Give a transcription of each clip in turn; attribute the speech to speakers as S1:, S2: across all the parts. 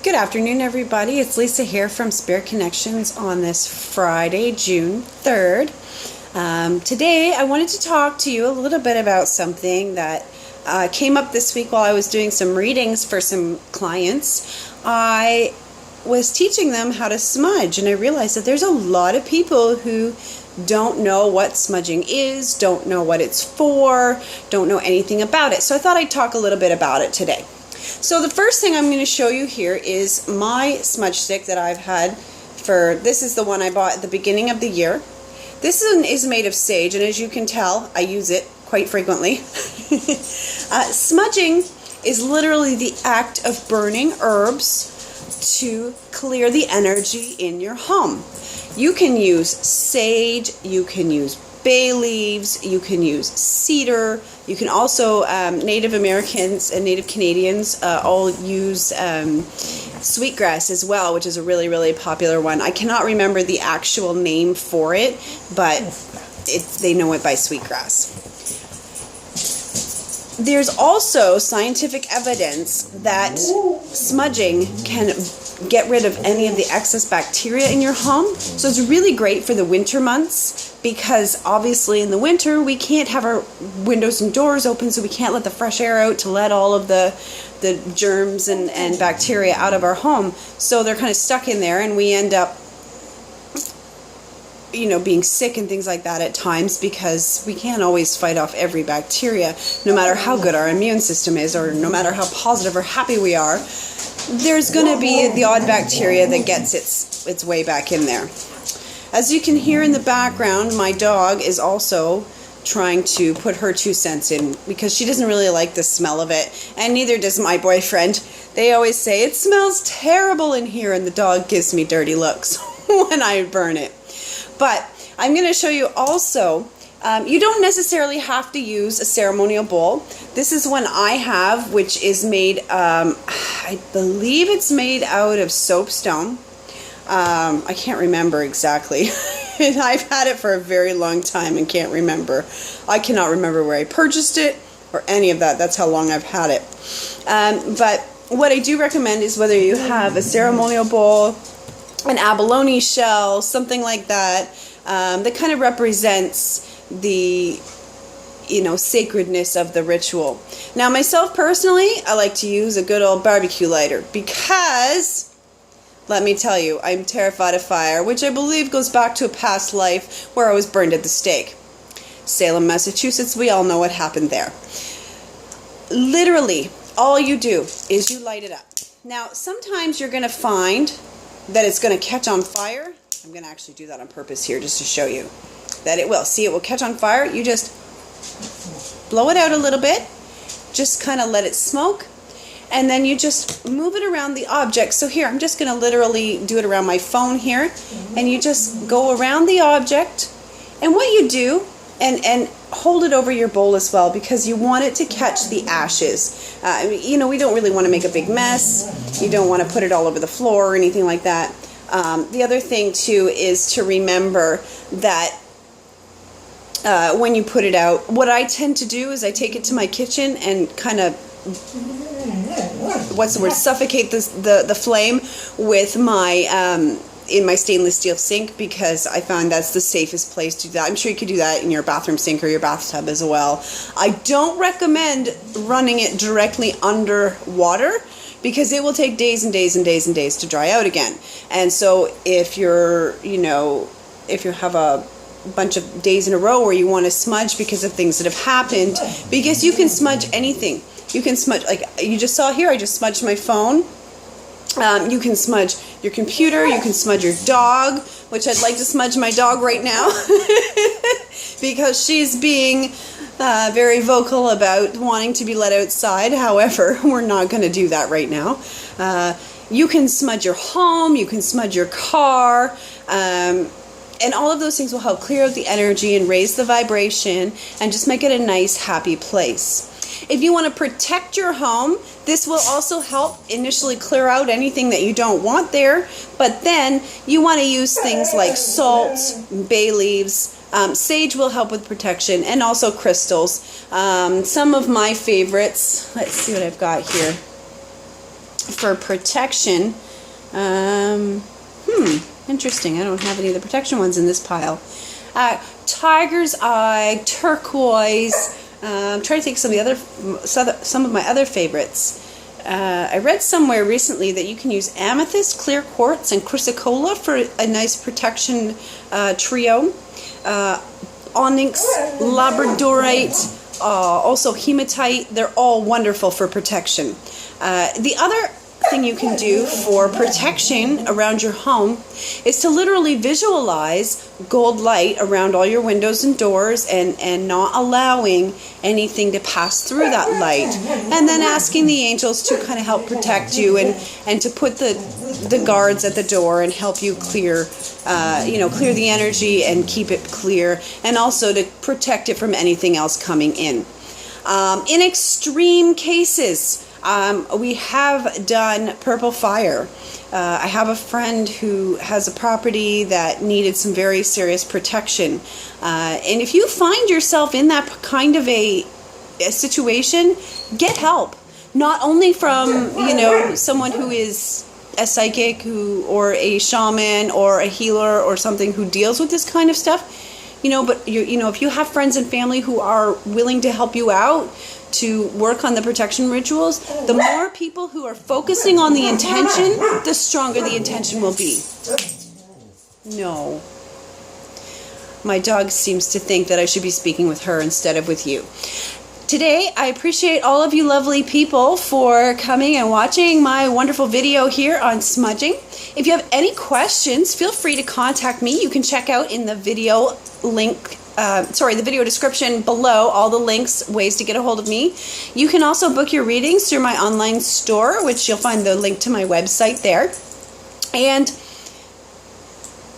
S1: Good afternoon, everybody. It's Lisa here from Spirit Connections on this Friday, June 3rd. Today, I wanted to talk to you a little bit about something that came up this week while I was doing some readings for some clients. I was teaching them how to smudge, and I realized that there's a lot of people who don't know what smudging is, don't know what it's for, don't know anything about it. So I thought I'd talk a little bit about it today. So the first thing I'm going to show you here is my smudge stick that I've had this is the one I bought at the beginning of the year. This one is made of sage, and as you can tell, I use it quite frequently. Smudging is literally the act of burning herbs to clear the energy in your home. You can use sage, you can use bay leaves, you can use cedar, you can also, Native Americans and Native Canadians all use sweetgrass as well, which is a really, really popular one. I cannot remember the actual name for it, but they know it by sweetgrass. There's also scientific evidence that smudging can get rid of any of the excess bacteria in your home. So it's really great for the winter months, because obviously in the winter we can't have our windows and doors open, so we can't let the fresh air out to let all of the germs and bacteria out of our home. So they're kind of stuck in there, and we end up being sick and things like that at times, because we can't always fight off every bacteria, no matter how good our immune system is, or no matter how positive or happy we are. There's going to be the odd bacteria that gets its way back in there. As you can hear in the background, my dog is also trying to put her 2 cents in, because she doesn't really like the smell of it, and neither does my boyfriend. They always say, "It smells terrible in here," and the dog gives me dirty looks when I burn it. But I'm going to show you also, you don't necessarily have to use a ceremonial bowl. This is one I have, which is made, I believe it's made out of soapstone. I can't remember exactly. I've had it for a very long time and can't remember. I cannot remember where I purchased it or any of that. That's how long I've had it. But what I do recommend is, whether you have a ceremonial bowl, an abalone shell, something like that, that kind of represents the sacredness of the ritual. Now, myself personally, I like to use a good old barbecue lighter, because let me tell you, I'm terrified of fire, which I believe goes back to a past life where I was burned at the stake. Salem, Massachusetts, we all know what happened there. Literally, all you do is you light it up. Now, sometimes you're going to find that it's going to catch on fire. I'm going to actually do that on purpose here, just to show you that it will. See, it will catch on fire. You just blow it out a little bit, just kind of let it smoke, and then you just move it around the object. So here, I'm just going to literally do it around my phone here, and you just go around the object, and what you do, and hold it over your bowl as well, because you want it to catch the ashes. We don't really want to make a big mess. You don't want to put it all over the floor or anything like that. The other thing too is to remember that when you put it out, what I tend to do is I take it to my kitchen and kind of, suffocate the flame with my in my stainless steel sink, because I find that's the safest place to do that. I'm sure you could do that in your bathroom sink or your bathtub as well. I don't recommend running it directly under water, because it will take days and days and days and days to dry out again. And so if if you have a bunch of days in a row where you want to smudge because of things that have happened, because you can smudge anything. You can smudge, like you just saw here, I just smudged my phone. You can smudge your computer, you can smudge your dog, which I'd like to smudge my dog right now because she's being very vocal about wanting to be let outside. However, we're not going to do that right now. You can smudge your home, you can smudge your car, and all of those things will help clear out the energy and raise the vibration and just make it a nice, happy place. If you want to protect your home, this will also help initially clear out anything that you don't want there, but then you want to use things like salt, bay leaves, sage will help with protection, and also crystals. Some of my favorites, let's see what I've got here. for protection. Interesting. I don't have any of the protection ones in this pile. Tiger's Eye, turquoise. I'm trying to think some of my other favorites. I read somewhere recently that you can use amethyst, clear quartz, and chrysocolla for a nice protection trio. Onyx, labradorite, also hematite. They're all wonderful for protection. The other thing you can do for protection around your home is to literally visualize gold light around all your windows and doors, and not allowing anything to pass through that light, and then asking the angels to kind of help protect you, and to put the guards at the door and help you clear clear the energy and keep it clear, and also to protect it from anything else coming in. In extreme cases, we have done purple fire. I have a friend who has a property that needed some very serious protection. And if you find yourself in that kind of a situation, get help. Not only from, someone who is a psychic or a shaman or a healer or something who deals with this kind of stuff, but if you have friends and family who are willing to help you out to work on the protection rituals, the more people who are focusing on the intention, the stronger the intention will be. No. My dog seems to think that I should be speaking with her instead of with you. Today, I appreciate all of you lovely people for coming and watching my wonderful video here on smudging. If you have any questions, feel free to contact me. You can check out in the video link, the video description below, all the links, ways to get a hold of me. You can also book your readings through my online store, which you'll find the link to my website there. And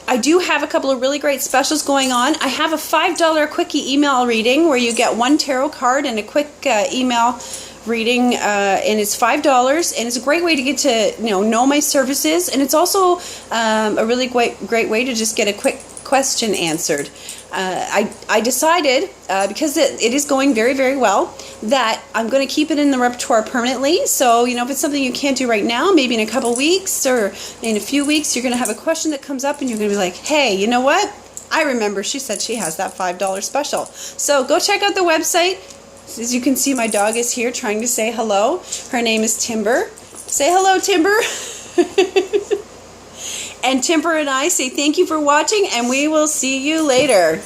S1: I do have a couple of really great specials going on. I have a $5 quickie email reading where you get one tarot card and a quick email reading, and it's $5, and it's a great way to get to know my services, and it's also a really great way to just get a quick question answered. I decided, because it is going very, very well, that I'm going to keep it in the repertoire permanently. So, if it's something you can't do right now, maybe in a couple weeks or in a few weeks, you're going to have a question that comes up and you're going to be like, hey, you know what? I remember she said she has that $5 special. So go check out the website. As you can see, my dog is here trying to say hello. Her name is Timber. Say hello, Timber. And Timber and I say thank you for watching, and we will see you later.